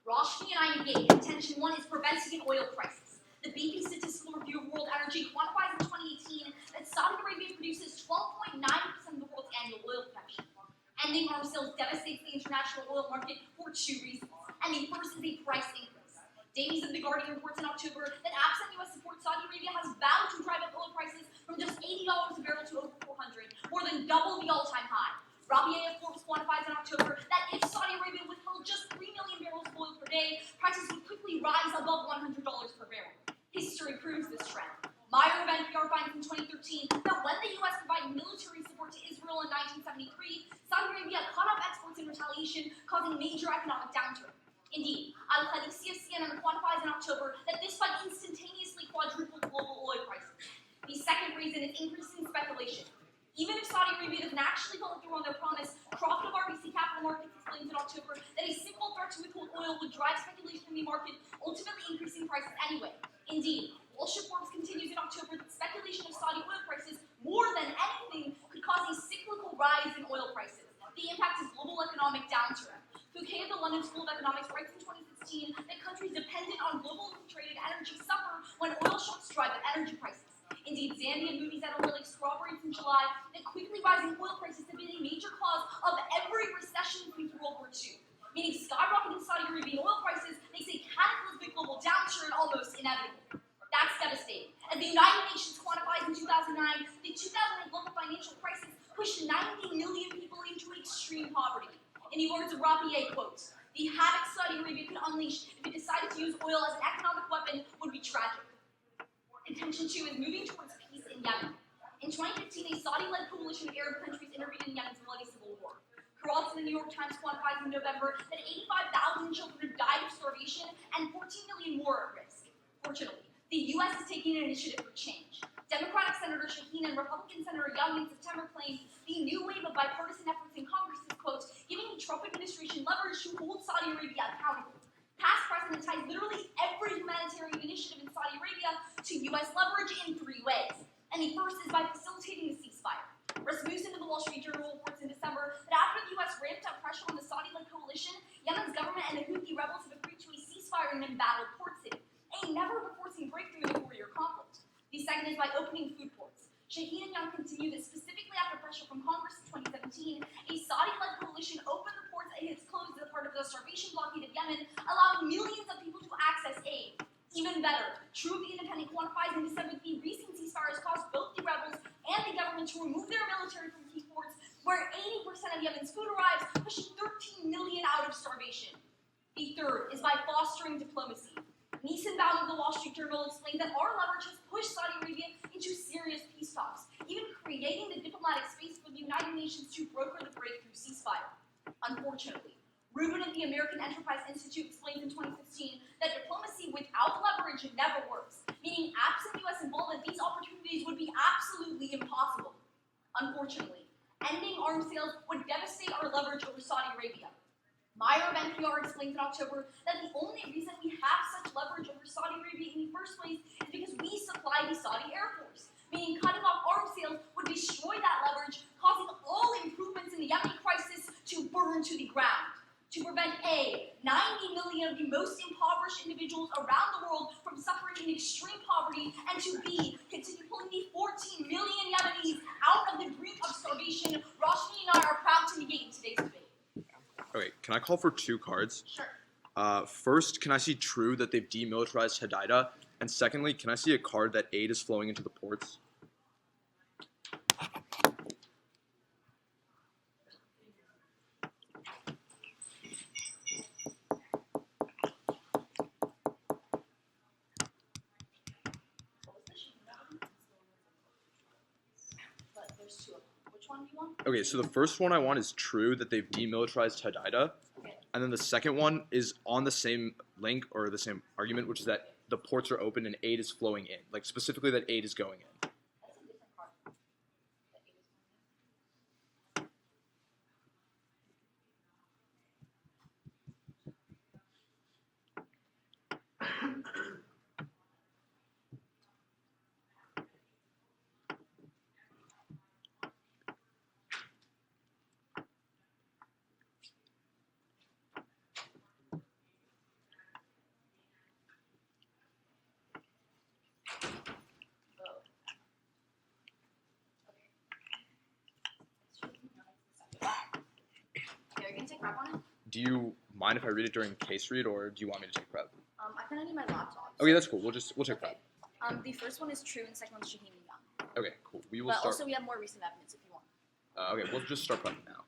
Roshni and I negate Contention 1 is preventing an oil crisis. The BP Statistical Review of World Energy quantifies in 2018 that Saudi Arabia produces 12.9% of the world's annual oil production. Ending arms sales devastates the international oil market for two reasons. And the first is a price increase. Davies of The Guardian reports in October that absent U.S. support, Saudi Arabia has vowed to drive up oil prices from just $80 a barrel to over $400, more than double the all-time high. Rabia of Forbes quantifies in October that if Saudi Arabia withheld just 3 million barrels of oil per day, prices would quickly rise above $100 per barrel. History proves this trend. Meyer of NPR finds in 2013 that when the U.S. provided military support to Israel in 1973, Saudi Arabia cut off exports in retaliation, causing major economic downturn. Indeed, Al-Khalisi of CNN quantifies in October that this spike instantaneously quadrupled global oil prices. The second reason is increasing speculation. Even if Saudi Arabia doesn't actually follow through on their promise, Croft of RBC Capital Markets explains in October that a simple threat to withhold oil would drive speculation in the market, ultimately increasing prices anyway. Indeed, Wall Street Forbes continues in October that speculation of Saudi oil prices, more than anything, could cause a cyclical rise in oil prices. The impact is global economic downturn. Fouquet of the London School of Economics writes in 2016 that countries dependent on globally traded energy suffer when oil shocks drive up energy prices. Indeed, Zambia and Moody's Analytics corroborates in July that quickly rising oil prices have been a major cause of every recession since World War II, meaning skyrocketing Saudi Arabian oil prices makes a cataclysmic global downturn almost inevitable. That's devastating. As the United Nations quantifies in 2009, the 2008 global financial crisis pushed 90 million people into extreme poverty. In the words of Rabia, quote, "The havoc Saudi Arabia could unleash if it decided to use oil as an economic weapon would be tragic." Contention 2 is moving towards peace in Yemen. In 2015, a Saudi-led coalition of Arab countries intervened in Yemen's bloody civil war. Carlson, the New York Times quantifies in November that 85,000 children have died of starvation and 14 million more at risk. Fortunately, the U.S. is taking an initiative for change. Democratic Senator Shaheen and Republican Senator Young in September claimed the new wave of bipartisan efforts in Congress is, quote, "giving the Trump administration leverage to hold Saudi Arabia accountable." Past president ties literally every humanitarian initiative in Saudi Arabia to U.S. leverage in three ways. And the first is by facilitating the ceasefire. Rasmussen of the Wall Street Journal reports in December that after the U.S. ramped up pressure on the Saudi-led coalition, Yemen's government and the Houthi rebels have agreed to a ceasefire in embattled port city, a never-before-seen breakthrough in the 4-year conflict. The second is by opening food ports. Shaheen and Young continue that specifically after pressure from Congress in 2017, a Saudi-led coalition opened the ports it has closed as part of the starvation blockade of Yemen, allowing millions of people to access aid. Even better, True of the Independent quantifies in December the recent ceasefires caused both the rebels and the government to remove their military from key ports, where 80% of Yemen's food arrives, pushing 13 million out of starvation. The third is by fostering diplomacy. Neeson Baum of the Wall Street Journal explains that our leverage has pushed Saudi Arabia into serious peace talks, even creating the diplomatic space for the United Nations to broker the breakthrough ceasefire. Unfortunately, Rubin of the American Enterprise Institute explains in 2015 that diplomacy without leverage never works, meaning absent U.S. involvement, these opportunities would be absolutely impossible. Unfortunately, ending arms sales would devastate our leverage over Saudi Arabia. Meyer of NPR explains in October that the only reason we have such leverage over Saudi Arabia in the first place is because we supply the Saudi Air Force, meaning cutting off arms sales would destroy that leverage, causing all improvements in the Yemen crisis to burn to the ground. To prevent A, 90 million of the most impoverished individuals around the world from suffering in extreme poverty, and to B, continue pulling the 14 million Yemenis out of the brink of starvation, Roshni and I are proud to negate in today's debate. Okay, can I call for two cards? Sure. First, can I see true that they've demilitarized Hadida? And secondly, can I see a card that aid is flowing into the ports? Okay, so the first one I want is true that they've demilitarized Hadida. And then the second one is on the same link or the same argument, which is that the ports are open and aid is flowing in. Like specifically that aid is going in. That's a different card. Do you mind if I read it during case read, or do you want me to take prep? I kind of need my laptop. Okay, that's cool. We'll take Okay. prep. The first one is true, and the second one is Shaheen and Young. Okay, cool. We will But start. also, we have more recent evidence if you want. Okay, we'll just start prepping now.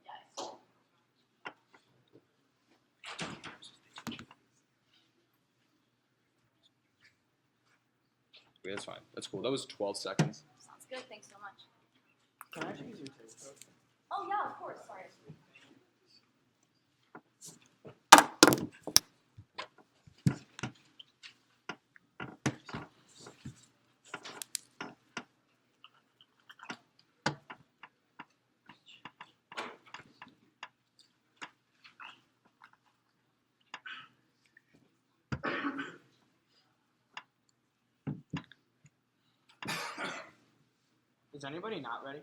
Yes. Okay, that's fine. That's cool. That was 12 seconds. Sounds good. Thanks so much. Can I actually use your table? Oh yeah, of course. Sorry. Is anybody not ready?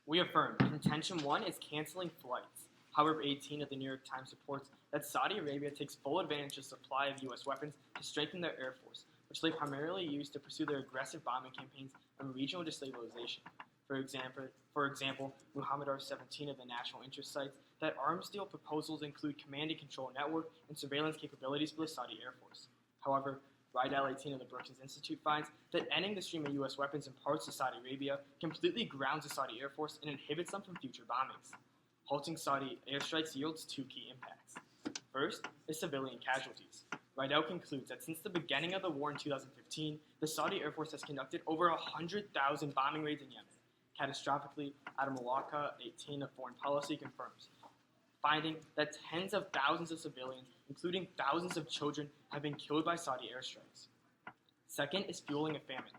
We affirm Contention 1 is canceling flights. However, 18 of the New York Times reports that Saudi Arabia takes full advantage of the supply of U.S. weapons to strengthen their air force, which they primarily use to pursue their aggressive bombing campaigns and regional destabilization. For example, Muhammad R-17 of the National Interest cites that arms deal proposals include command and control network and surveillance capabilities for the Saudi Air Force. However, Rydell 18 of the Brookings Institute finds that ending the stream of U.S. weapons in parts of Saudi Arabia completely grounds the Saudi Air Force and inhibits them from future bombings. Halting Saudi airstrikes yields two key impacts. First is civilian casualties. Rydell concludes that since the beginning of the war in 2015, the Saudi Air Force has conducted over 100,000 bombing raids in Yemen. Catastrophically, Admiral Waka 18 of Foreign Policy confirms, finding that tens of thousands of civilians, including thousands of children, have been killed by Saudi airstrikes. Second is fueling a famine.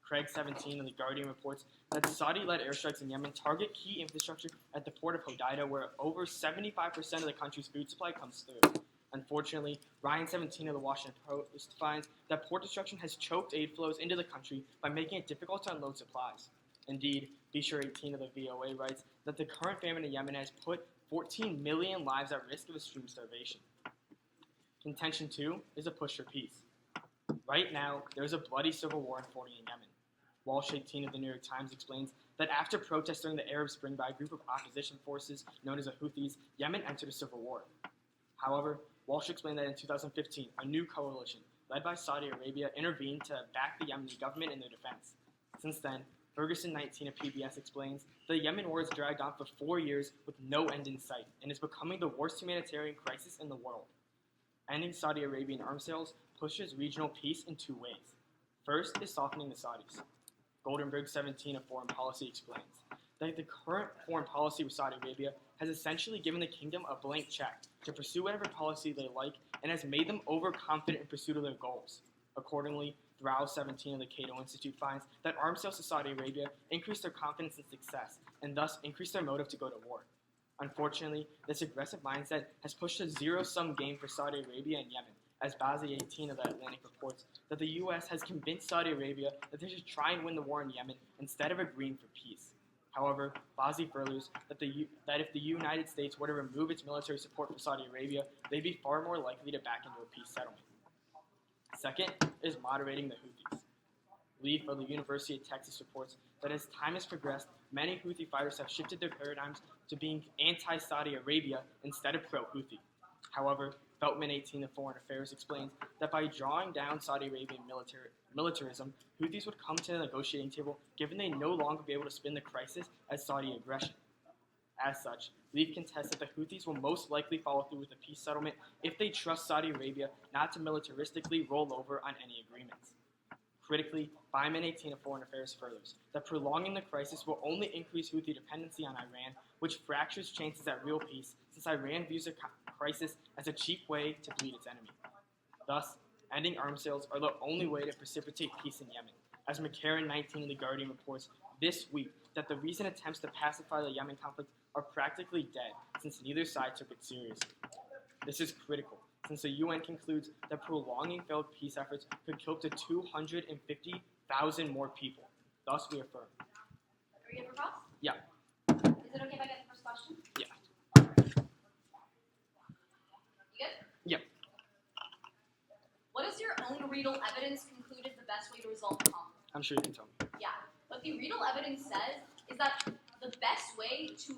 Craig 17 of The Guardian reports that Saudi-led airstrikes in Yemen target key infrastructure at the port of Hodeidah, where over 75% of the country's food supply comes through. Unfortunately, Ryan 17 of the Washington Post finds that port destruction has choked aid flows into the country by making it difficult to unload supplies. Indeed, Bishar 18 of the VOA writes that the current famine in Yemen has put 14 million lives at risk of extreme starvation. Contention 2 is a push for peace. Right now, there is a bloody civil war unfolding in Yemen. Walsh 18 of the New York Times explains that after protests during the Arab Spring by a group of opposition forces known as the Houthis, Yemen entered a civil war. However, Walsh explained that in 2015, a new coalition, led by Saudi Arabia, intervened to back the Yemeni government in their defense. Since then, Ferguson 19 of PBS explains the Yemen war has dragged on for 4 years with no end in sight and is becoming the worst humanitarian crisis in the world. Ending Saudi Arabian arms sales pushes regional peace in two ways. First is softening the Saudis. Goldenberg 17 of Foreign Policy explains that the current foreign policy with Saudi Arabia has essentially given the kingdom a blank check to pursue whatever policy they like and has made them overconfident in pursuit of their goals. Accordingly, Drow 17 of the Cato Institute finds that arms sales to Saudi Arabia increase their confidence in success and thus increase their motive to go to war. Unfortunately, this aggressive mindset has pushed a zero-sum game for Saudi Arabia and Yemen, as Bazi 18 of the Atlantic reports that the U.S. has convinced Saudi Arabia that they should try and win the war in Yemen instead of agreeing for peace. However, Bazi furthers that if the United States were to remove its military support for Saudi Arabia, they'd be far more likely to back into a peace settlement. Second is moderating the Houthis. Leaf of the University of Texas reports that as time has progressed, many Houthi fighters have shifted their paradigms to being anti-Saudi Arabia instead of pro-Houthi. However, Feltman 18 of Foreign Affairs explains that by drawing down Saudi Arabian militarism, Houthis would come to the negotiating table given they no longer be able to spin the crisis as Saudi aggression. As such, Leaf contests that the Houthis will most likely follow through with a peace settlement if they trust Saudi Arabia not to militaristically roll over on any agreements. Critically, Byman 18 of Foreign Affairs furthers that prolonging the crisis will only increase Houthi dependency on Iran, which fractures chances at real peace since Iran views the crisis as a cheap way to bleed its enemy. Thus, ending arms sales are the only way to precipitate peace in Yemen, as McCarran 19 of The Guardian reports this week that the recent attempts to pacify the Yemen conflict are practically dead since neither side took it seriously. This is critical, since the UN concludes that prolonging failed peace efforts could kill up to 250,000 more people. Thus, we affirm. Are we good for props? Yeah. Is it okay if I get the first question? Yeah. You good? Yep. What is your own Riedel evidence concluded the best way to resolve the conflict? I'm sure you can tell me. Yeah. What the Riedel evidence says is that the best way to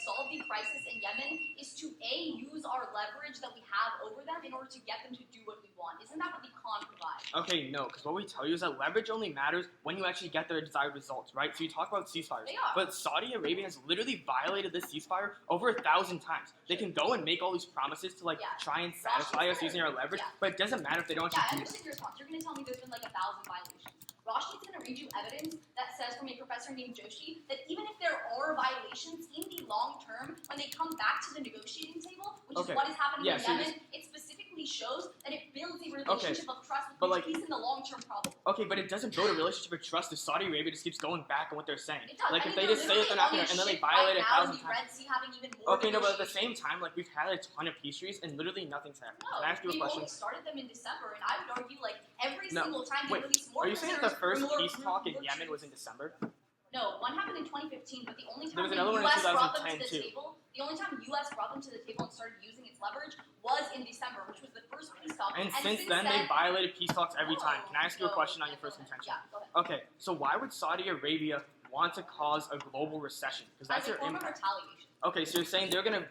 solve the crisis in Yemen is to use our leverage that we have over them in order to get them to do what we want. Isn't that what the con provides? Okay, no, because what we tell you is that leverage only matters when you actually get their desired results, right? So you talk about ceasefires, They are. but Saudi Arabia has literally violated this ceasefire over 1,000 times. They can go and make all these promises to try and satisfy us using our leverage, but it doesn't matter if they don't Yeah, I actually do it. understand your response. You're going to tell me there's been 1,000 violations. Rashid's going to read you evidence that says from a professor named Joshi that even if there are violations in the long term, when they come back to the negotiating table, which is what is happening in Yemen, it specifically shows that it builds a relationship of trust with peace in the long-term problem. Okay, but it doesn't build a relationship of trust if Saudi Arabia just keeps going back on what they're saying. It does. If they just say that they're not going to, and then they violate it 1,000 times. Red Sea having even more Okay, no, but at the same time, we've had a ton of peace treaties, and literally nothing's happened. No, Can I ask you a question? we only started them in December, and I would argue every No. single time they release more Are you saying that the first prisoners, peace talk in more Yemen troops. was in December? No, one happened in 2015, but the only There time was the another one in U.S. brought them to 2010 the too. table, the only time U.S. brought them to the table and started using its leverage was in December, which was the first peace talk. And since then, they violated peace talks every time. Can I ask you a question on your first contention? Yeah, go ahead. Okay, so why would Saudi Arabia want to cause a global recession? Because that's As a their form of impact. retaliation. Okay, so you're saying they're gonna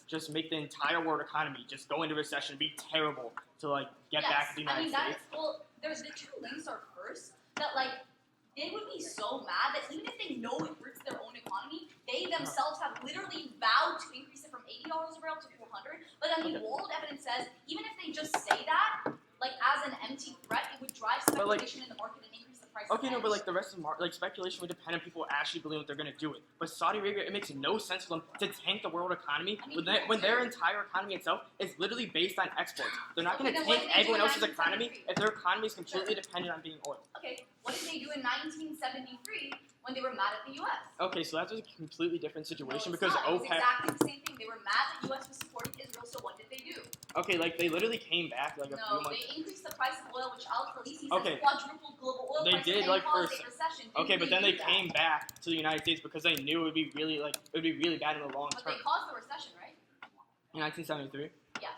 just make the entire world economy just go into recession, be terrible to get back to the United States? There's the two links are first that they would be so mad that even if they know it hurts their own economy, they themselves have literally vowed to increase it from $80 a barrel to $400. But then the world evidence says even if they just say that, as an empty threat, it would drive speculation in the market and increase the price. Okay, no, but the rest of the speculation would depend on people actually believing that they're going to do it. But Saudi Arabia, it makes no sense for them to tank the world economy when their entire economy itself is literally based on exports. They're not going to tank everyone else's economy if their economy is completely dependent on being oil. Okay, what did they do in 1973 when they were mad at the U.S.? Okay, so that's a completely different situation No, it's because not. It was OPEC. exactly the same thing. They were mad that the U.S. was supporting Israel, so what did they do? Okay, they literally came back a few months. They increased the price of oil, which Al-Khalisi says quadrupled global oil They prices did and caused first. a recession. Okay, but then they came back to the United States because they knew it would be really bad in the long But term. they caused the recession, right? In 1973? Yeah.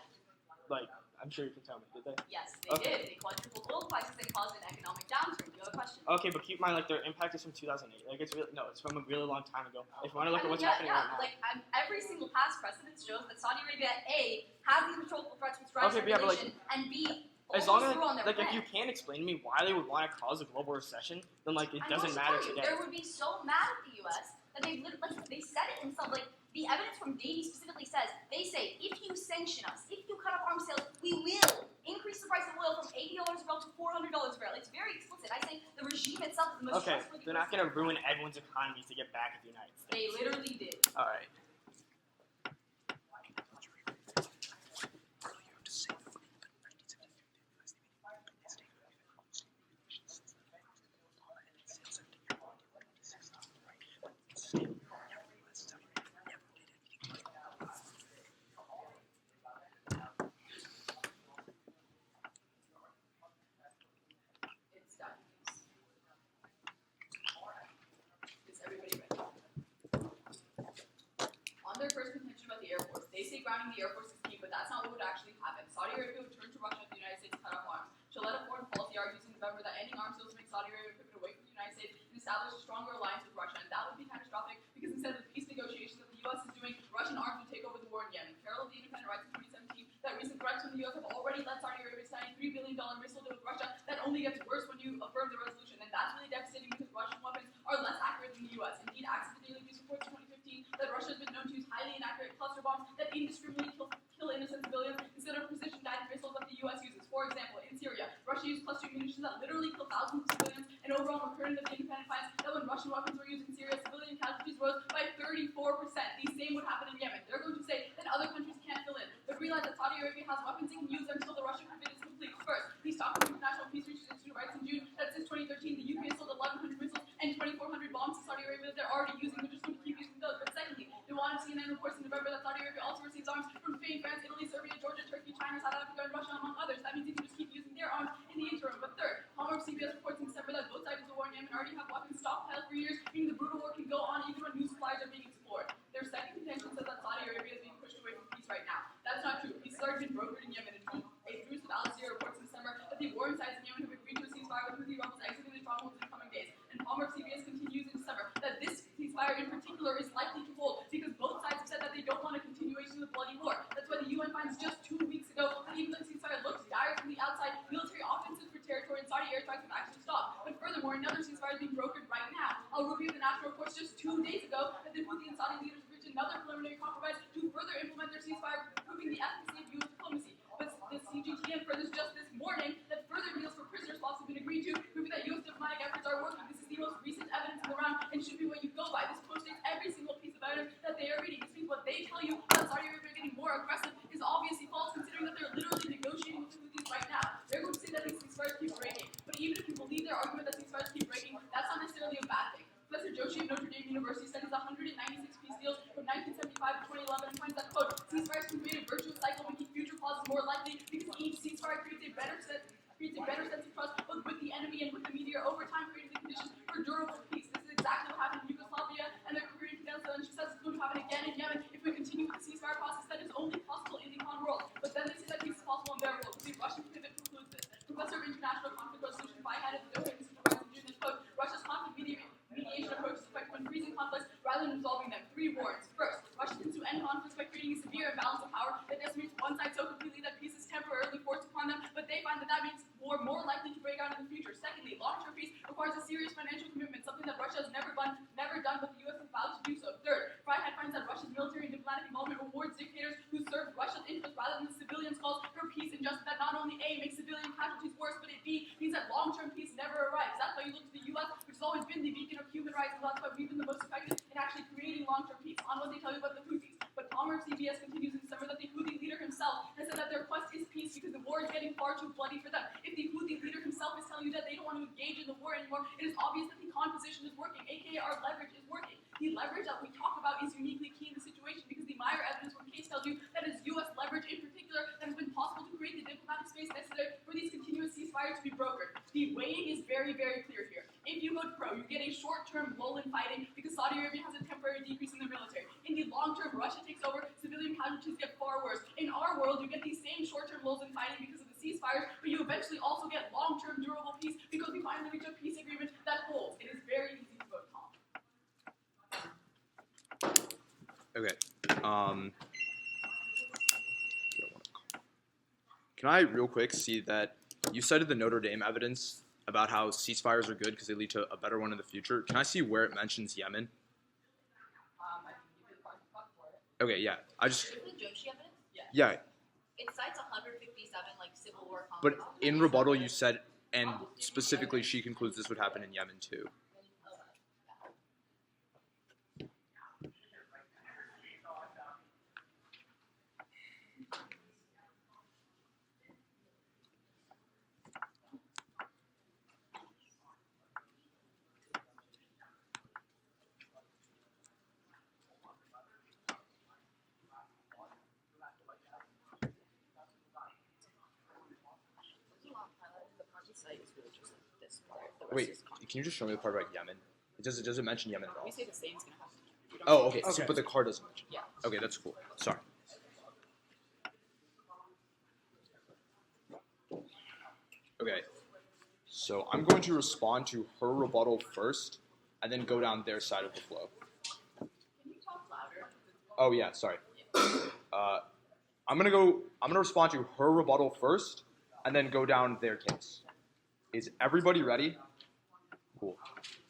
I'm sure you can tell me, did they? Yes, they did. They quadrupled oil prices and caused an economic downturn. Do you have a question? Okay, but keep in mind, their impact is from 2008. It's from a really long time ago. If you want to look at what's happening right now. Every single past precedent shows that Saudi Arabia, A, has these rhetorical threats which drives speculation, and B, as long as, on their if you can't explain to me why they would want to cause a global recession, then it doesn't matter today. They would be so mad at the U.S. that they said it themselves. The evidence from Davy specifically says, they say, if you sanction us, if you cut off arms sales, we will increase the price of oil from $80 a barrel to $400 a barrel. It's very explicit. I say the regime itself is the most trustworthy. They're not going to ruin everyone's economies to get back at the United States. They literally did. All right. Their first contention about the Air Force. They say grounding the Air Force is key, but that's not what would actually happen. Saudi Arabia would turn to Russia if the United States cut off arms. She'll let a foreign policy argue in November that ending arms sales make Saudi Arabia pivot away from the United States and establish a stronger alliance with Russia. And that would be catastrophic because instead of the peace negotiations that the U.S. is doing, Russian arms would take over the war in Yemen. Carol of the Independent writes in 2017 that recent threats from the U.S. have already led Saudi Arabia signing $3 billion missile deal with Russia that only gets worse when you affirm the resolution. And that's really devastating because Russian weapons are less accurate than the U.S. Indeed, Access to Daily News reports in 2015 that Russia has been known to use highly inaccurate cluster bombs that indiscriminately kill innocent civilians instead of precision-guided missiles that the U.S. uses. For example, in Syria, Russia used cluster munitions that literally kill thousands of civilians, and overall, McCurtain of the Independent finds that when Russian weapons were used in Syria, civilian casualties rose by 34%. The same would happen in Yemen. They're going to say that other countries can't fill in, but realize that Saudi Arabia has weapons it can use until the Russian conflict is complete. First, the Stockholm International Peace Research Institute writes in June that since 2013, the UK sold 1,100 missiles and 2,400 bombs to Saudi Arabia that they're already using. They're just going to keep using those. But secondly, they wanted CNN reports in November that Saudi Arabia also receives arms from Spain, France, Italy, Serbia, Georgia, Turkey, China, South Africa, and Russia, among others. That means they can just keep using their arms in the interim. But third, Palmer of CBS reports in December that both sides of the war in Yemen already have weapons stockpiled for years, meaning the brutal war can go on even when new supplies are being explored. Their second contention says that Saudi Arabia is being pushed away from peace right now. That's not true. Peace has already been brokered in Yemen. A truce with Al Jazeera reports in December that the warring sides in Yemen have agreed to a ceasefire with Houthi rebels exiting the strongholds in the coming days. And Palmer of CBS continues in December that this ceasefire tell you that Saudi Arabia getting more aggressive is obviously false, considering that they're literally negotiating with the Houthis right now. They're going to say that these ceasefires keep breaking. But even if you believe their argument that ceasefires keep breaking, that's not necessarily a bad thing. Professor Joshi of Notre Dame University studies 196 peace deals from 1975 to 2011 and finds that, quote, ceasefires can create a virtuous cycle, making future pauses more likely because each ceasefire creates a better sense of trust both with the enemy and with the media, over time creating the conditions for durable peace. This is exactly what happened in Yugoslavia and the Korean Peninsula, and she says it's going to happen again in Yemen if we continue with the ceasefire process that is only possible in the Khan world. But then they say that peace is possible in their world, because the Russian pivot precludes this. Professor of International Conflict Resolution Fayad at the Doha Institute of Rights in June quote, Russia's conflict mediation approach is effective when freezing conflicts rather than resolving them. 3 warrants. First, Russia tends to end conflicts by creating a severe imbalance of power that decimates one side so completely that peace is temporarily forced upon them, but they find that that makes war more likely to break out in the future. Secondly, long-term peace requires a serious financial commitment, something that Russia has never done, but the U.S. has vowed to do so. Third, Freiheit finds that Russia's military and diplomatic involvement rewards dictators who serve Russia's interests rather than civilians' calls for peace and justice that not only A, makes civilian casualties worse, but it B, means that long-term peace never arrives. That's why you look to the U.S., which has always been the beacon of human rights, and that's why we've been the most effective in actually creating long-term peace. On what they tell you about the Houthis. But Palmer of CBS continues in December that the Houthi leader himself has said that their quest is peace because the war is getting far too bloody for them. If the Houthi leader himself is telling you that they don't want to engage in the war anymore, it is obvious that the Khan position is working, aka our leverage is working. The leverage that we talk about is uniquely key in the situation because the Meyer evidence from case tells you that it's U.S. leverage in particular that has been possible to create the diplomatic space necessary for these continuous ceasefires to be brokered. The weighing is very, very clear here. If you vote pro, you get a short-term lull in fighting because Saudi Arabia has a temporary decrease in their military. In the long term, Russia takes over, civilian casualties get far worse. In our world, you get these same short-term lulls in fighting because of the ceasefires, but you eventually also get long-term durable peace because we finally reach a peace agreement that holds. It is very easy to vote calm. Okay. Can I real quick see that you cited the Notre Dame evidence about how ceasefires are good because they lead to a better one in the future? Can I see where it mentions Yemen? I can give you the part for it. Okay, yeah. I just Is it the Joshi evidence? yeah. It cites 157 like Civil War But conflicts. in rebuttal, you said, and specifically, she concludes this would happen in Yemen too. Wait, can you just show me the part about Yemen? It doesn't mention Yemen at all. We say the same is gonna happen. We don't Oh, say- okay. So, but the card doesn't mention. Yeah. Okay, that's cool. Sorry. Okay. So I'm going to respond to her rebuttal first, and then go down their side of the flow. Can you talk louder? Oh yeah, sorry. I'm gonna respond to her rebuttal first, and then go down their case. Is everybody ready? Cool.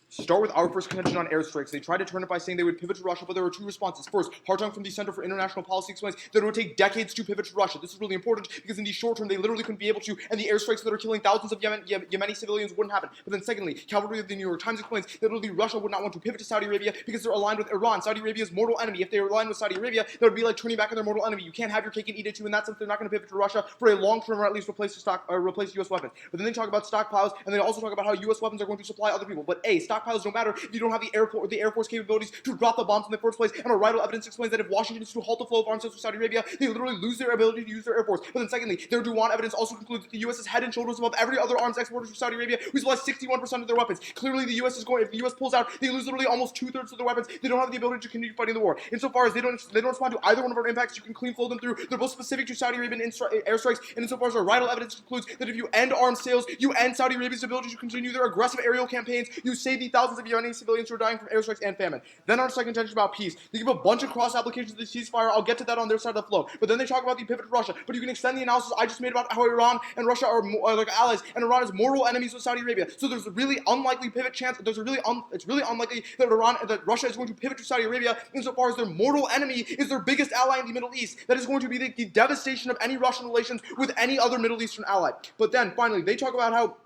Start with our first contention on airstrikes. They tried to turn it by saying they would pivot to Russia, but there were 2 responses. First, Hartung from the Center for International Policy explains that it would take decades to pivot to Russia. This is really important because in the short term, they literally couldn't be able to, and the airstrikes that are killing thousands of Yemeni civilians wouldn't happen. But then secondly, Cavalry of the New York Times explains that literally Russia would not want to pivot to Saudi Arabia because they're aligned with Iran, Saudi Arabia's mortal enemy. If they are aligned with Saudi Arabia, that would be like turning back on their mortal enemy. You can't have your cake and eat it too. In that sense, they're not going to pivot to Russia for a long term, or at least replace U.S. weapons. But then they talk about stockpiles, and they also talk about how U.S. weapons are going to supply other people. But stockpiles don't matter if you don't have the Air Force capabilities to drop the bombs in the first place. And Arrival evidence explains that if Washington is to halt the flow of arms to Saudi Arabia, they literally lose their ability to use their Air Force. But then secondly, their Duwan evidence also concludes that the U.S. is head and shoulders above every other arms exporter to Saudi Arabia, who supplies 61% of their weapons. Clearly, the U.S. is going. If the U.S. pulls out, they lose literally almost 2/3 of their weapons. They don't have the ability to continue fighting the war. Insofar as they don't respond to either one of our impacts, you can clean flow them through. They're both specific to Saudi Arabian airstrikes. And insofar as our Arrival evidence concludes that if you end arms sales, you end Saudi Arabia's ability to continue their aggressive aerial campaigns. You save the thousands of Yemeni civilians who are dying from airstrikes and famine. Then our second contention about peace. They give a bunch of cross applications of the ceasefire. I'll get to that on their side of the flow. But then they talk about the pivot to Russia. But you can extend the analysis I just made about how Iran and Russia are like allies, and Iran is mortal enemies with Saudi Arabia. So there's a really unlikely pivot chance. It's really unlikely that Russia is going to pivot to Saudi Arabia insofar as their mortal enemy is their biggest ally in the Middle East. That is going to be the devastation of any Russian relations with any other Middle Eastern ally. But then finally, they talk about how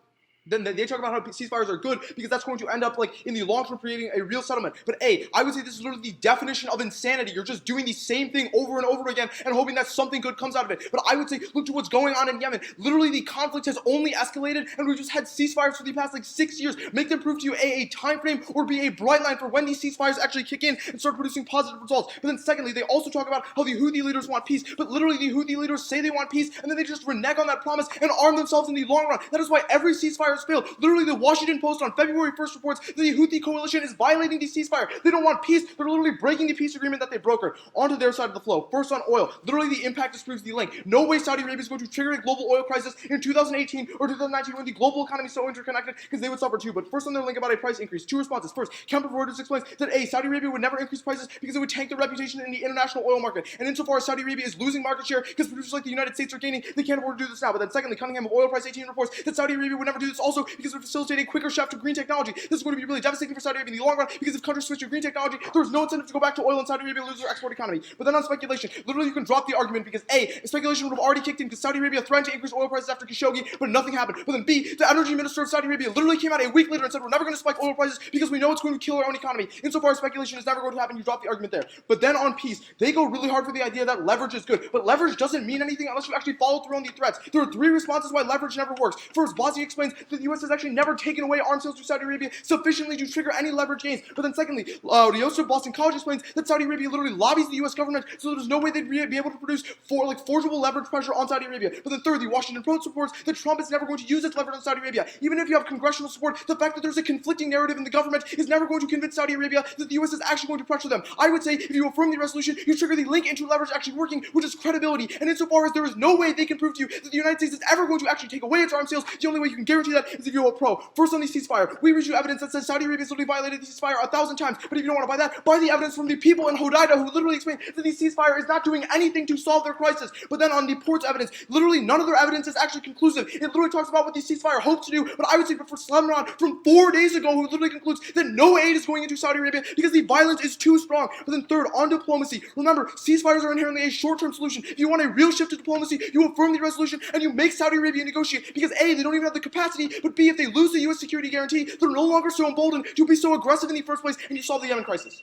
then they talk about how ceasefires are good because that's going to end up like in the long term creating a real settlement. But I would say this is literally the definition of insanity. You're just doing the same thing over and over again and hoping that something good comes out of it. But I would say look to what's going on in Yemen. Literally the conflict has only escalated and we've just had ceasefires for the past like 6 years. Make them prove to you a time frame or be a bright line for when these ceasefires actually kick in and start producing positive results. But then secondly, they also talk about how the Houthi leaders want peace, but literally the Houthi leaders say they want peace and then they just renege on that promise and arm themselves in the long run. That is why every ceasefire has failed. Literally the Washington Post on February 1st reports that the Houthi coalition is violating the ceasefire. They don't want peace. They're literally breaking the peace agreement that they brokered. Onto their side of the flow. First on oil. Literally the impact disproves the link. No way Saudi Arabia is going to trigger a global oil crisis in 2018 or 2019 when the global economy is so interconnected because they would suffer too. But first on their link about a price increase. Two responses. First, Kemper Reuters explains that Saudi Arabia would never increase prices because it would tank their reputation in the international oil market. And insofar as Saudi Arabia is losing market share because producers like the United States are gaining, they can't afford to do this now. But then secondly, Cunningham of Oil Price 18 reports that Saudi Arabia would never do this also because it would facilitate a quicker shift to green technology. This is going to be really devastating for Saudi Arabia in the long run because if countries switch to green technology, there's no incentive to go back to oil and Saudi Arabia loses their export economy. But then on speculation, literally you can drop the argument because speculation would have already kicked in because Saudi Arabia threatened to increase oil prices after Khashoggi, but nothing happened. But then B, the energy minister of Saudi Arabia literally came out a week later and said we're never going to spike oil prices because we know it's going to kill our own economy. Insofar as speculation is never going to happen, you drop the argument there. But then on peace, they go really hard for the idea that leverage is good. But leverage doesn't mean anything unless you actually follow through on the threats. There are three responses why leverage never works. First, Bossi explains that the U.S. has actually never taken away arms sales to Saudi Arabia sufficiently to trigger any leverage gains. But then secondly, Rioso of Boston College explains that Saudi Arabia literally lobbies the U.S. government so there's no way they'd be able to produce forcible leverage pressure on Saudi Arabia. But then third, the Washington Post reports that Trump is never going to use its leverage on Saudi Arabia. Even if you have congressional support, the fact that there's a conflicting narrative in the government is never going to convince Saudi Arabia that the U.S. is actually going to pressure them. I would say if you affirm the resolution, you trigger the link into leverage actually working, which is credibility. And insofar as there is no way they can prove to you that the United States is ever going to actually take away its arms sales, the only way you can guarantee that is if you go pro. First on the ceasefire, we read you evidence that says Saudi Arabia has literally violated the ceasefire 1,000 times. But if you don't want to buy that, buy the evidence from the people in Hodeidah who literally explain that the ceasefire is not doing anything to solve their crisis. But then on the port's evidence, literally none of their evidence is actually conclusive. It literally talks about what the ceasefire hopes to do. But I would say for Slemron from 4 days ago, who literally concludes that no aid is going into Saudi Arabia because the violence is too strong. But then third, on diplomacy, remember, ceasefires are inherently a short-term solution. If you want a real shift to diplomacy, you affirm the resolution and you make Saudi Arabia negotiate because A, they don't even have the capacity, but B, if they lose the U.S. security guarantee, they're no longer so emboldened to be so aggressive in the first place and you solve the Yemen crisis.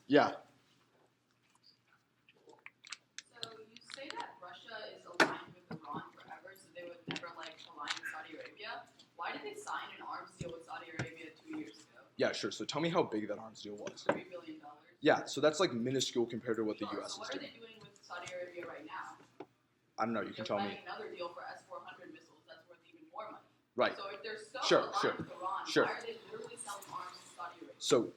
Yeah. So you say that Russia is aligned with Iran forever, so they would never align with Saudi Arabia. Why did they sign an arms deal with Saudi Arabia 2 years ago? Yeah, sure. So tell me how big that arms deal was. $3 billion. Yeah, so that's like minuscule compared to what the U.S. So is what are doing. they doing with Saudi Arabia right now? I don't know. You can tell me. They're planning another deal for S-400 missiles that's worth even more money. Right. So if they're so Sure, aligned sure, with Iran, sure. why are they literally selling arms to Saudi Arabia? So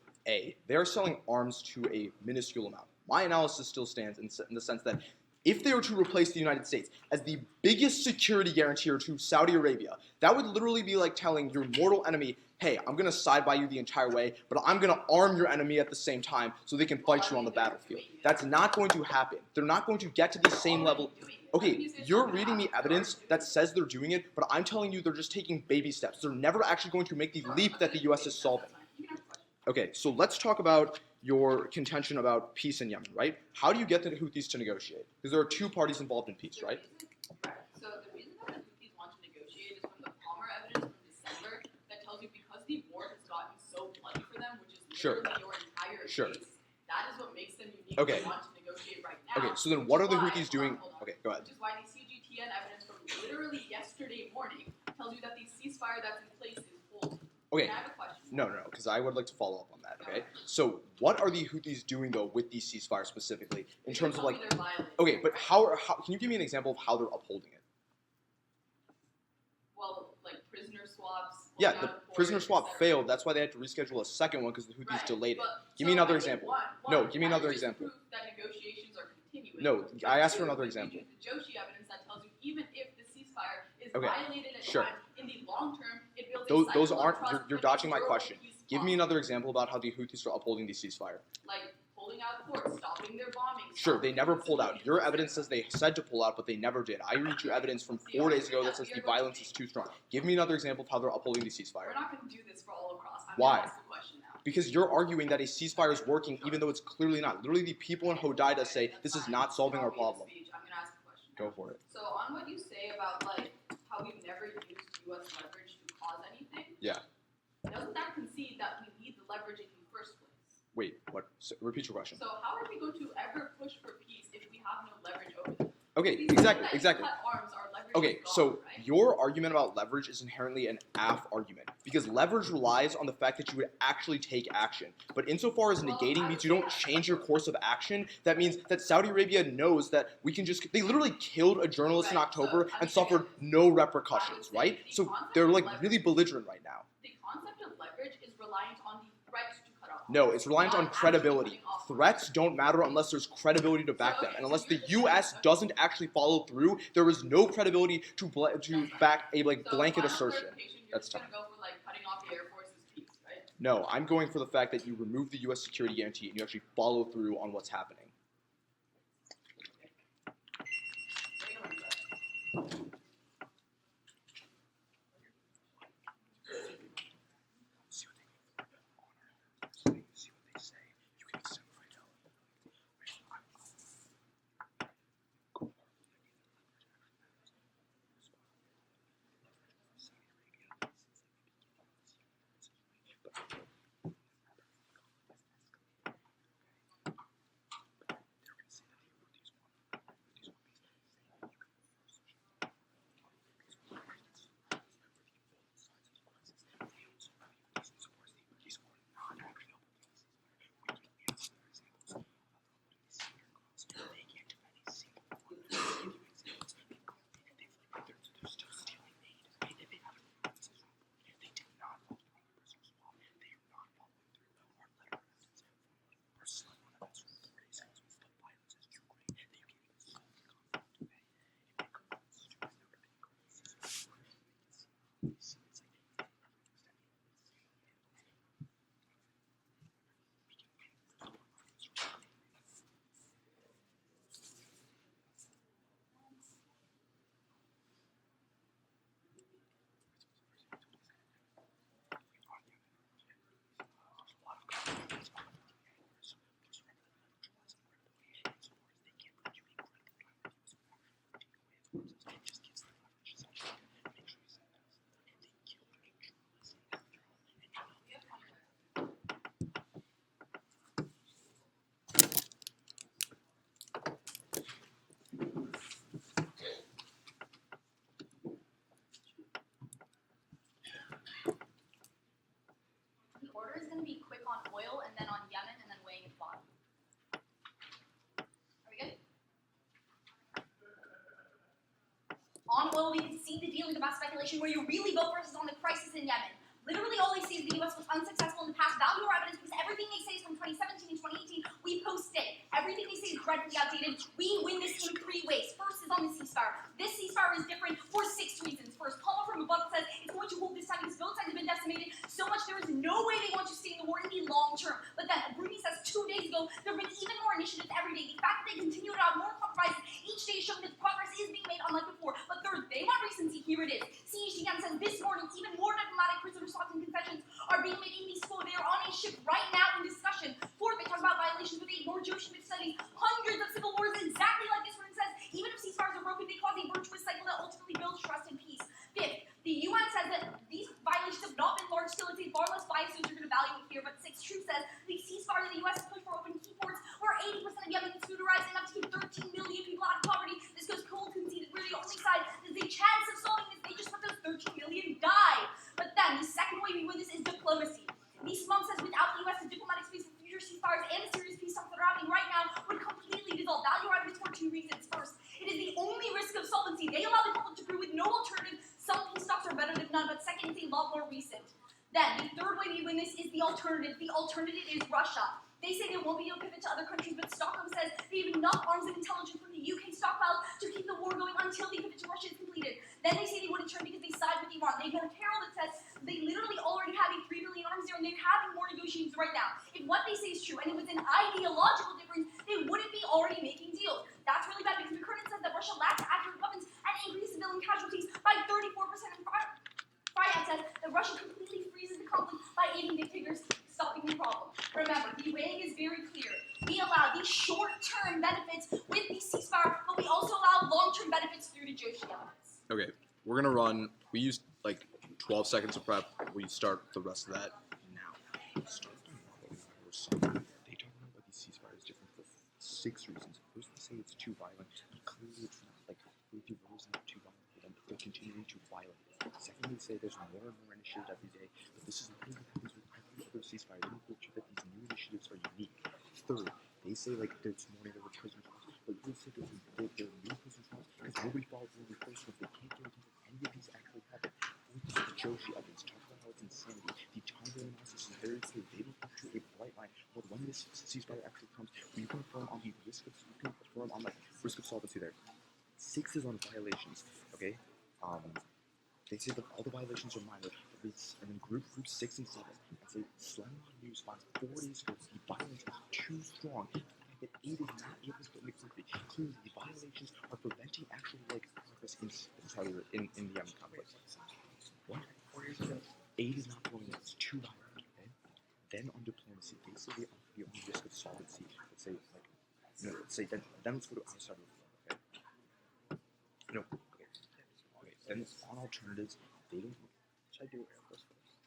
they are selling arms to a minuscule amount. My analysis still stands in the sense that if they were to replace the United States as the biggest security guarantor to Saudi Arabia, that would literally be like telling your mortal enemy, hey, I'm going to side by you the entire way, but I'm going to arm your enemy at the same time so they can fight you on the battlefield. That's not going to happen. They're not going to get to the same level. Okay, you're reading me evidence that says they're doing it, but I'm telling you they're just taking baby steps. They're never actually going to make the leap that the U.S. is solving. Okay, so let's talk about your contention about peace in Yemen, right? How do you get the Houthis to negotiate? Because there are two parties involved in peace, right? Right. So the reason that the Houthis want to negotiate is from the Palmer evidence from December that tells you because the war has gotten so bloody for them, which is literally your entire case, that is what makes them unique to want to negotiate right now. Okay, so then what are the Houthis doing? Okay, go ahead. Which is why the CGTN evidence from literally yesterday morning tells you that the ceasefire that's in place is holding. Okay. I have a question. No, because I would like to follow up on that, okay? So what are the Houthis doing, though, with these ceasefires specifically, in terms of, like... Okay, but how can you give me an example of how they're upholding it? Well, like prisoner swaps... Yeah, the prisoner swap failed. That's why they had to reschedule a second one, because the Houthis delayed it. Give me another example. No, give me another example. That negotiations are continuing. No, I asked for another example. The Joshi evidence that tells you even if the ceasefire is violated at times, in the long term, it builds a those aren't... You're dodging my question. Give me another example about how the Houthis are upholding the ceasefire. Like pulling out ports, stopping their bombing. Sure, they never pulled out. Your evidence says they said to pull out, but they never did. I read you evidence from 4 days ago that says the violence is too strong. Give me another example of how they're upholding the ceasefire. We're not going to do this for all across. Why? Ask the question now. Because you're arguing that a ceasefire is working even though it's clearly not. Literally, the people in Hodeidah say this is not solving our problem. I'm going to ask a question. Go for it. So on what you say about like how we've never used U.S. leverage Wait, what? So, repeat your question. So how are we going to ever push for peace if we have no leverage over them? Okay, These things that exactly. cut arms are leverage Okay, is gone, so right? your argument about leverage is inherently an AF argument because leverage relies on the fact that you would actually take action. But insofar as Well, negating I means would you say don't that- change your course of action, that means that Saudi Arabia knows that we can just. They literally killed a journalist in Right, October so, I and mean, suffered again, no I would repercussions, say right? the So concept they're of like leverage- really belligerent right now. The concept of leverage is reliant on the threat to cut off. No, it's reliant Not on actually credibility. cutting off Threats don't matter unless there's credibility to back So, them. okay, And so unless the you're just saying- U.S. okay. doesn't actually follow through, there is no credibility to back a So, blanket final assertion. clarification, you're That's just gonna go for like cutting off the Air Force's peace, right? No, I'm going for the fact that you remove the U.S. security guarantee and you actually follow through on what's happening. Where are you going with that? The order is going to be quick on oil, and then on Yemen, and then weighing at the bottom. Are we good? On oil, we can see the deal with the mass speculation where you really vote versus on the crisis in Yemen. Literally, all they say is the U.S. was unsuccessful in the past. Value our evidence because everything they say is from 2017 and 2018. We post it. Everything they say is dreadfully outdated. We win this in 3 ways. First is on the ceasefire. This ceasefire is different for 6 reasons. First, Palmer from above says it's going to hold this time because both sides have been decimated so much there is no way they want to stay in the war in the long term. But then Bruni says 2 days ago there have been even more initiatives every day. The fact that they continue to have more compromises each day is showing that progress is being made unlike before. But third, they want recency. Here it is. CHDN says this morning even more diplomatic prisoner swaps and concessions are being made in these schools. They are on a ship right now in discussion. Fourth, they talk about violations with aid, more Jewish studies, hundreds of civil wars exactly like this one says. Even if ceasefires are broken, they cause a virtuous cycle that ultimately builds trust and peace. Fifth, the UN says that these violations have not been large scale. It's a far less biased user going to value it here. But sixth, True says the ceasefire that the US pushed for open key ports where 80% of Yemen is food-arized enough to keep 13 million people out of poverty. This goes cold conceded. We're the only side that has a chance of solving this. They just let those 13 million die. But then the second way we win this is diplomacy. This month says without the U.S., the diplomatic space for future ceasefires and serious peace talks that are happening right now would completely dissolve. Value evidence for 2 reasons. First, it is the only risk of solvency. They allow the public to agree with no alternative. Some peace talks are better than none, but second, it's a lot more recent. Then, the third way we win this is the alternative. The alternative is Russia. They say they won't be able to pivot to other countries, but Stockholm says they have enough arms and intelligence from the UK stockpiles to keep the war going until the pivot to Russia is completed. Then they say they wouldn't turn because they side with Iran. They ignore Carol that says they literally already have a 3 million arms there and they're having more negotiations right now. If what they say is true and it was an ideological difference, they wouldn't be already making deals. That's really bad because McKernan says that Russia lacks accurate weapons and increases civilian casualties by 34% in Fryat says that Russia completely freezes the conflict by aiding dictators, stopping the problem. Remember, the weighing is very clear. We allow these short-term benefits with the ceasefire, but we also allow long-term benefits through negotiations. Okay, we're gonna run. We used like 12 seconds of prep. We start the rest of that now. 6 reasons. First, they say it's too violent. Clearly, it's not. Like, Houthi rebels are not too violent for them, but they're continuing to violate. Secondly, they say there's more and more initiatives every day, but this is literally what happens with every other ceasefire. They don't believe that these new initiatives are unique. Third, they say, like, this morning there were prisoner swaps, but they say there are new prisoner swaps because nobody followed the first ones. They can't guarantee that any of these actually happen. Fourth, this is the Joshi evidence. Talk about how it's insanity. The time analysis is very clear. They don't have to a bright line. But when this ceasefire actually comes, we confirm on the risk of risk of solvency there. 6 is on violations. Okay. They say that all the violations are minor, and then group 6 and 7, and say Slamline News finds 4 days ago the violence is too strong. The fact that 8 is not able to get in the country. Clearly, the violations are preventing actual progress in the Yemen conflict. What? 8 is not going in. It's too violent. Okay. Then on diplomacy, they say they offer the only risk of solvency. Let's say then let's go to outside of the okay. No. Then on alternatives, they don't. Should I do Air Force first?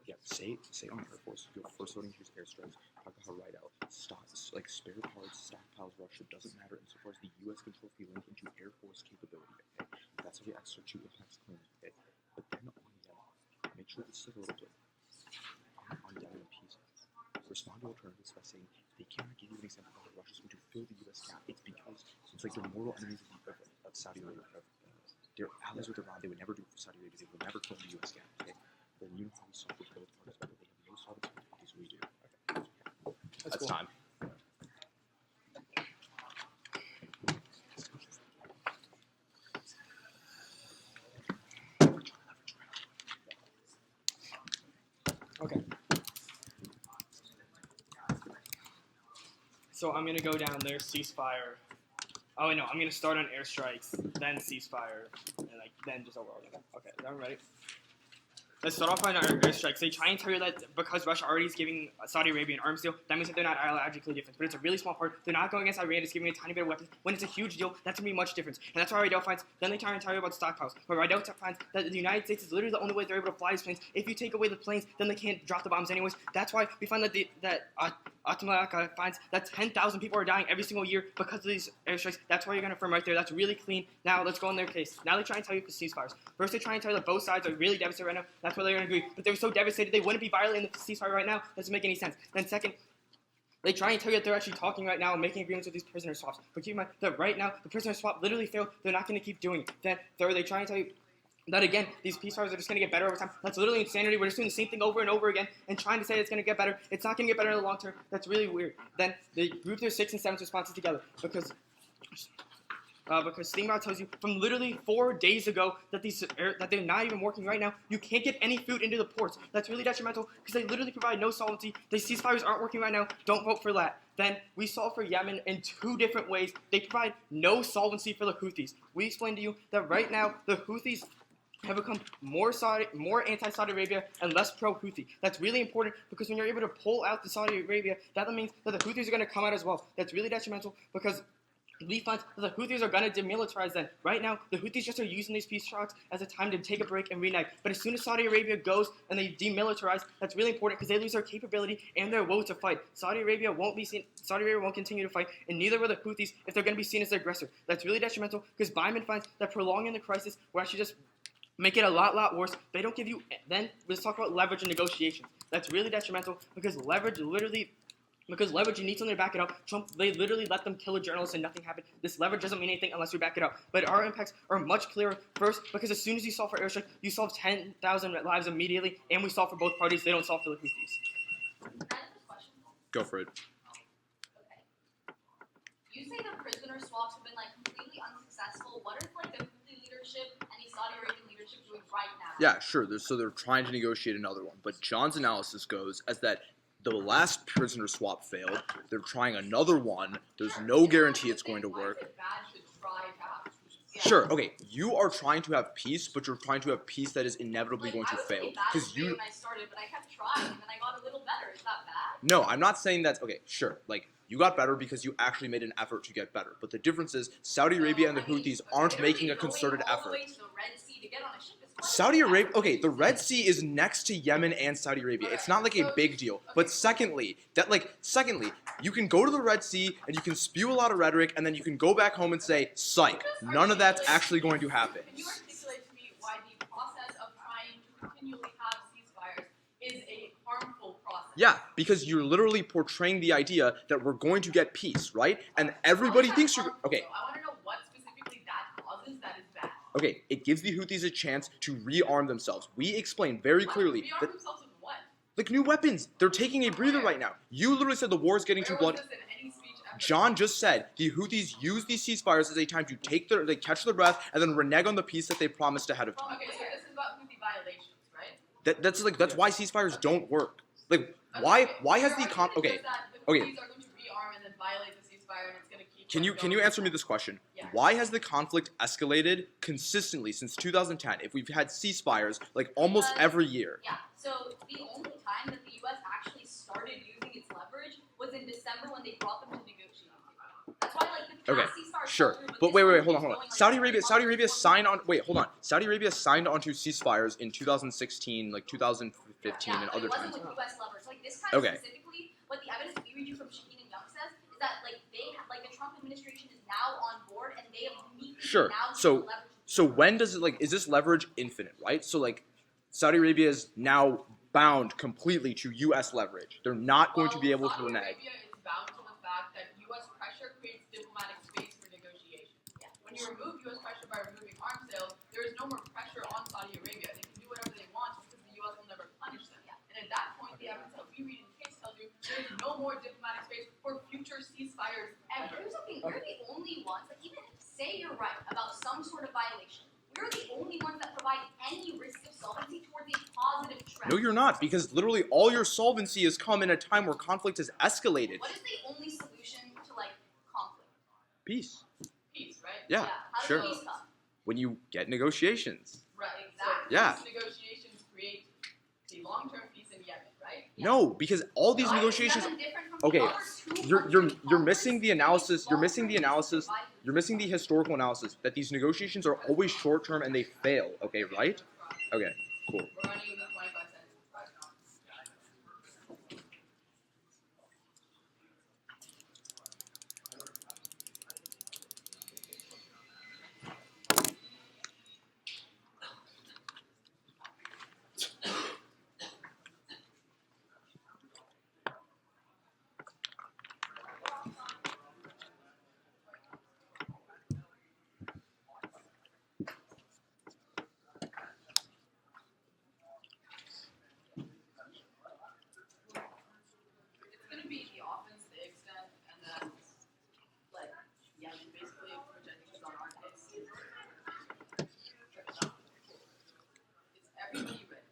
Yeah, say on Air Force, your first voting use airstrikes. Talk about how right out stocks like spare parts, stockpiles, Russia doesn't matter insofar as the U.S. controls the link into Air Force capability. Okay, that's how the extra 2 impacts claims. Okay, but then on Yemen, make sure this is a little bit on Yemen and peace. Respond to alternatives by saying they cannot give you an example of how Russia's going to fill the U.S. gap. It's because it's like they're mortal enemies of Saudi Arabia. They're allies with Iran. They would never do it for Saudi Arabia. They would never fill the U.S. gap. Okay? Then you know how we solve with both parties, but they have no solid difficulties we do. Okay. That's cool. time. Okay. So I'm gonna go down there, ceasefire. Oh wait, no, I'm gonna start on airstrikes, then ceasefire, and then just overall. Okay, is everyone ready? Let's start off on our airstrikes. They try and tell you that because Russia already is giving Saudi Arabia an arms deal, that means that they're not ideologically different. But it's a really small part. They're not going against Iran, just giving a tiny bit of weapons. When it's a huge deal, that's going to be much different. And that's why Riddell finds, then they try and tell you about stockpiles. But Riddell finds that the United States is literally the only way they're able to fly these planes. If you take away the planes, then they can't drop the bombs anyways. That's why we find that Atamalaka finds that 10,000 people are dying every single year because of these airstrikes. That's why you're going to affirm right there. That's really clean. Now let's go in their case. Now they try and tell you for ceasefires. First they try and tell you that both sides are really devastated right now. That's why they're going to agree. But they're so devastated they wouldn't be violating the ceasefire right now. Doesn't make any sense. Then second, they try and tell you that they're actually talking right now and making agreements with these prisoner swaps. But keep in mind that right now the prisoner swap literally failed. They're not going to keep doing it. Then third, they try and tell you that again, these ceasefires are just going to get better over time. That's literally insanity. We're just doing the same thing over and over again and trying to say it's going to get better. It's not going to get better in the long term. That's really weird. Then they group their 6 and 7 responses together because Stingray tells you from literally 4 days ago that that they're not even working right now. You can't get any food into the ports. That's really detrimental because they literally provide no solvency. The ceasefires aren't working right now. Don't vote for that. Then we saw for Yemen in 2 different ways. They provide no solvency for the Houthis. We explained to you that right now the Houthis have become more anti-Saudi Arabia and less pro-Houthi. That's really important because when you're able to pull out the Saudi Arabia, that means that the Houthis are going to come out as well. That's really detrimental because we find that the Houthis are going to demilitarize them. Right now, the Houthis just are using these peace talks as a time to take a break and reunite. But as soon as Saudi Arabia goes and they demilitarize, that's really important because they lose their capability and their will to fight. Saudi Arabia won't continue to fight, and neither will the Houthis if they're going to be seen as the aggressor. That's really detrimental because Biden finds that prolonging the crisis will actually just make it a lot worse. They don't give you. Then let's talk about leverage and negotiations. That's really detrimental because leverage you need something to back it up. Trump, they literally let them kill a journalist and nothing happened. This leverage doesn't mean anything unless you back it up. But our impacts are much clearer. First, because as soon as you solve for airstrike, you solve 10,000 lives immediately, and we solve for both parties. They don't solve for the Houthis. Can I ask a question? Go for it. Okay. You say the prisoner swaps have been completely unsuccessful. What is the Houthi leadership and the Saudi Arabian leadership doing right now? Yeah, sure. So they're trying to negotiate another one. But John's analysis goes as that the last prisoner swap failed. They're trying another one. There's no guarantee it's going to work. Why is it bad to try to have peace? Sure. Okay. You are trying to have peace, but you're trying to have peace that is inevitably going to fail. Because when I started, but I kept trying, and then I got a little better. Is that bad? No, I'm not saying that's okay. Sure. You got better because you actually made an effort to get better. But the difference is Saudi Arabia and the Houthis aren't making a concerted effort. Going all the way to the Red Sea to get on a ship is Saudi Arabia, okay, the Red Sea is next to Yemen and Saudi Arabia. It's not like a big deal. But secondly, you can go to the Red Sea and you can spew a lot of rhetoric and then you can go back home and say, psych, none of that's actually going to happen. Can you articulate to me why the process of trying to continually have ceasefires is a harmful process? Yeah, because you're literally portraying the idea that we're going to get peace, right? And everybody thinks you're, okay. I want to know what specifically that causes that is bad. Okay, it gives the Houthis a chance to rearm themselves. We explained very clearly Rearm that, themselves with what? like, new weapons. They're taking a breather right now. You literally said the war is getting too bloody. Where was this in any speech ever? John just said the Houthis use these ceasefires as a time to they catch their breath and then renege on the peace that they promised ahead of time. Okay, so this is about Houthi violations, right? That's why ceasefires don't work. Like, why has the okay. Okay. Houthis are going to rearm and then violate the ceasefire and it's going to keep Can you answer me this question? Yeah. Why has the conflict escalated consistently since 2010 if we've had ceasefires like almost every year? Yeah, so the only time that the U.S. actually started using its leverage was in December when they brought them to negotiate. That's why, like, the Okay, past ceasefire sure. fell through, But this wait, one hold keeps on. going, like, Saudi every Arabia month. signed on. Wait, hold on. Saudi Arabia signed onto ceasefires in 2016, like 2015, Yeah, and but other it wasn't times. with U.S. leverage. Like, this time Okay. specifically, what the evidence we read you from Shaheen and Young says is that, like, the Trump administration is now on board and they have uniquely Sure. now So- used leverage. So when does it is this leverage infinite, right? So like, Saudi Arabia is now bound completely to U.S. leverage. They're not going to be able to Saudi renege. Arabia is bound to the fact that U.S. pressure creates diplomatic space for negotiation. Yeah. When you remove U.S. pressure by removing arms sales, there is no more pressure on Saudi Arabia. They can do whatever they want because the U.S. will never punish them. Yeah. And at that point, the evidence that we read in the case tells you there is no more diplomatic space for future ceasefires But ever. here's the thing, we're the only ones, like, even say you're right about some sort of violation, we're the only ones that provide any risk of solvency towards a positive trend. No, you're not, because literally all your solvency has come in a time where conflict has escalated. What is the only solution to, like, conflict? Peace. Peace, right? Yeah, How sure. does peace come? When you get negotiations. Right, exactly. Yeah. Peace negotiations create the long-term peace in Yemen, right? Yeah. No, because all these Why is negotiations. Yemen different from the Okay, other 200 you're missing the analysis. You're missing the conflicts analysis. provided? You're missing the historical analysis that these negotiations are always short term and they fail. Okay, right? Okay, cool. We're running the 25 cents. It's going to be the offense, the extent, and then, like, Yemen basically, which I think is on our case. It's everybody ready.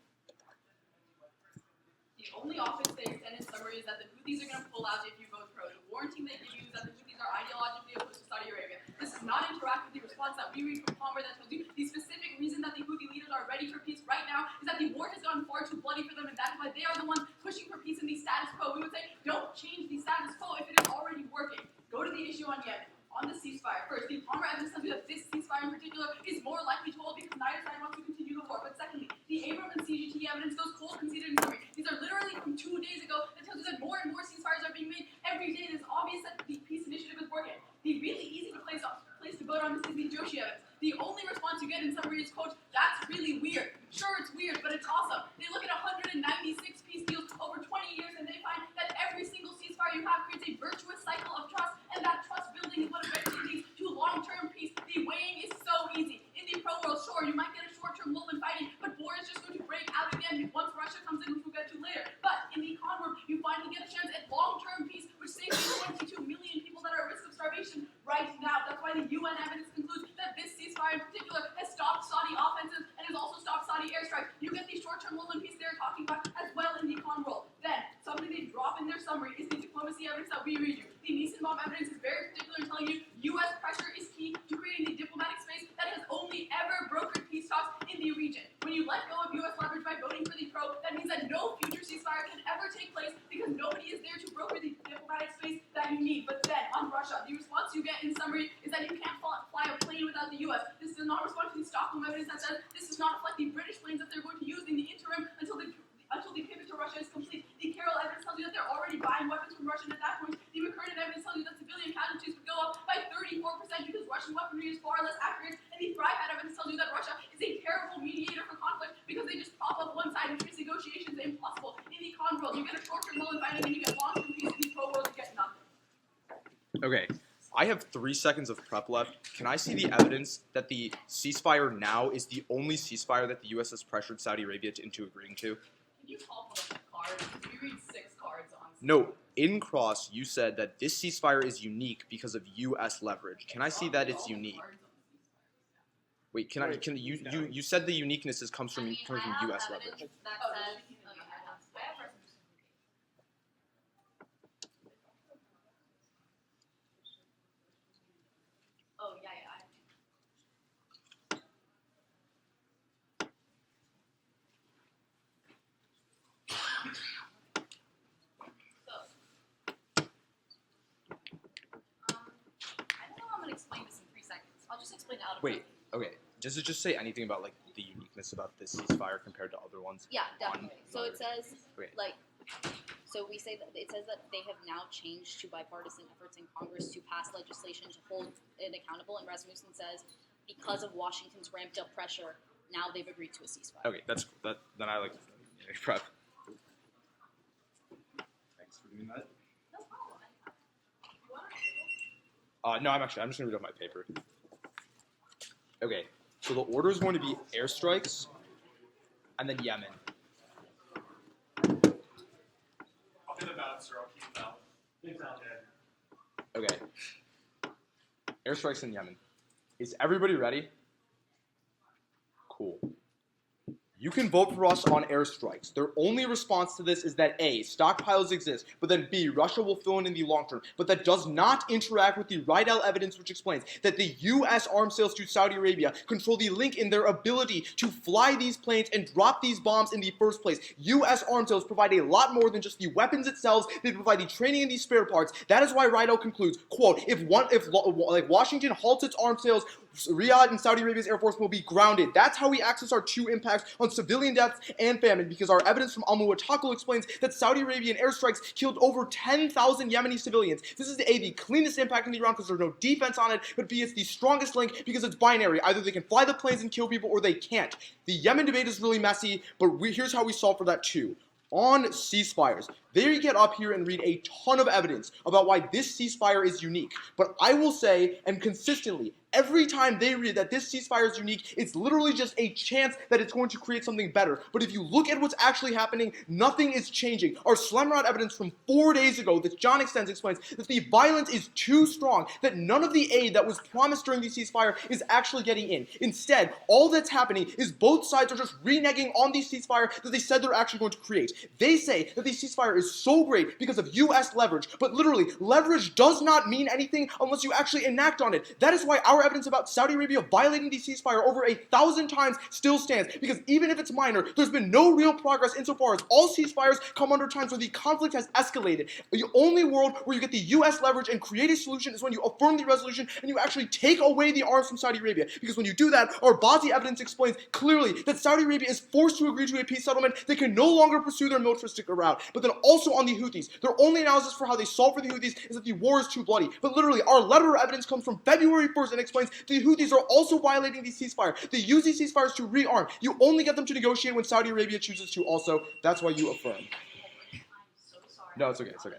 The only offense they extend in summary is that the Houthis are going to pull out if you vote pro. The warranty they give you is that the Houthis are ideologically opposed to Saudi Arabia. This does not interact with the response that we read from Palmer that tells you the specific reason that the Houthi leaders are ready for peace right now is that the war has gotten far too bloody for them, and that's why they are the ones pushing for peace in the status quo. We would say, don't change the status quo if it is already working. Go to the issue on Yemen. On the ceasefire, first, the Palmer evidence tells you that this ceasefire in particular is more likely to hold because neither side wants to continue the war. But secondly, the Abram and CGT evidence goes cold conceded in summary. These are literally from 2 days ago that tells you that more and more ceasefires are being made every day. It is obvious that the peace initiative is working. The really easy to place to vote on this is the Joshi evidence. The only response you get in summary is, quote, that's really weird. Sure, it's weird, but it's awesome. They look at 196 peace deals over 20 years and they find that every single ceasefire you have creates a virtuous cycle of trust, and that trust building is what eventually leads to long-term peace. The weighing is so easy. In the pro world, sure, you might get a short-term lull in fighting, but war is just going to break out again once Russia comes in, which we'll get to later. But in the con world, you finally get a chance at long-term peace, which saves you 22 million people that are at risk of starvation right now. That's why the UN evidence concludes that this ceasefire in particular has stopped Saudi offensives and has also stopped Saudi airstrikes. You get the short-term lull in peace they're talking about as well in the con world. Then, something they drop in their summary is the diplomacy evidence that we read you. The Nissan evidence is very particular in telling you U.S. pressure is key to creating the diplomatic space that has only ever brokered peace talks in the region. When you let go of U.S. leverage by voting for the pro, that means that no future ceasefire can ever take place because nobody is there to broker the diplomatic space that you need. But then, on Russia, the response you get in summary is that you can't fly a plane without the U.S. This does not respond to the Stockholm evidence that says this does not reflect the British far less accurate, and the Thrive Had evidence tells you that Russia is a terrible mediator for conflict because they just prop up one side, which makes negotiations impossible. In the con world, you get a short-term Mullen finding, and you get long-term peace. In the pro world, you get nothing. Okay, I have 3 seconds of prep left. Can I see the evidence that the ceasefire now is the only ceasefire that the U.S. has pressured Saudi Arabia into agreeing to? Can you call for the cards? We read 6 cards on. No, in cross, you said that this ceasefire is unique because of U.S. leverage. Can I see that it's unique? Wait, you said the uniqueness comes from U.S. leverage. That says, Oh, yeah. I don't know how I'm gonna explain this in 3 seconds. I'll just explain it out of Wait, okay. Does it just say anything about like the uniqueness about this ceasefire compared to other ones? Yeah, definitely. So it says, Okay. so we say that it says that they have now changed to bipartisan efforts in Congress to pass legislation to hold it accountable. And Rasmussen says, because of Washington's ramped up pressure, now they've agreed to a ceasefire. Okay, that's cool. Then I like prep. Thanks for doing that. No, I'm just gonna read off my paper. Okay, so the order is going to be airstrikes, and then Yemen. I'll be the bouncer. I'll keep them out. Things out there. Okay. Airstrikes in Yemen. Is everybody ready? Cool. You can vote for us on airstrikes. Their only response to this is that A, stockpiles exist, but then B, Russia will fill in the long term. But that does not interact with the Rydell evidence, which explains that the U.S. arms sales to Saudi Arabia control the link in their ability to fly these planes and drop these bombs in the first place. U.S. arms sales provide a lot more than just the weapons itself. They provide the training and the spare parts. That is why Rydell concludes, quote, if Washington halts its arms sales, Riyadh and Saudi Arabia's Air Force will be grounded. That's how we access our true impacts on civilian deaths and famine, because our evidence from Al-Muwatakil explains that Saudi Arabian airstrikes killed over 10,000 Yemeni civilians. This is A, the cleanest impact in Iran because there's no defense on it, but B, it's the strongest link because it's binary. Either they can fly the planes and kill people or they can't. The Yemen debate is really messy, but here's how we solve for that too. On ceasefires, they get up here and read a ton of evidence about why this ceasefire is unique. But I will say, and consistently, every time they read that this ceasefire is unique, it's literally just a chance that it's going to create something better. But if you look at what's actually happening, nothing is changing. Our Slemrod evidence from 4 days ago that John extends explains that the violence is too strong, that none of the aid that was promised during the ceasefire is actually getting in. Instead, all that's happening is both sides are just reneging on the ceasefire that they said they're actually going to create. They say that the ceasefire is so great because of U.S. leverage, but literally, leverage does not mean anything unless you actually enact on it. That is why our evidence about Saudi Arabia violating the ceasefire over 1,000 times still stands, because even if it's minor, there's been no real progress insofar as all ceasefires come under times where the conflict has escalated. The only world where you get the U.S. leverage and create a solution is when you affirm the resolution and you actually take away the arms from Saudi Arabia, because when you do that, our Bazi evidence explains clearly that Saudi Arabia is forced to agree to a peace settlement. They can no longer pursue their militaristic route. But then also on the Houthis, their only analysis for how they solve for the Houthis is that the war is too bloody. But literally, our letter of evidence comes from February 1st and explains the Houthis are also violating the ceasefire. They use these ceasefires to rearm. You only get them to negotiate when Saudi Arabia chooses to also. That's why you affirm. I'm so sorry. No, it's okay. It's okay.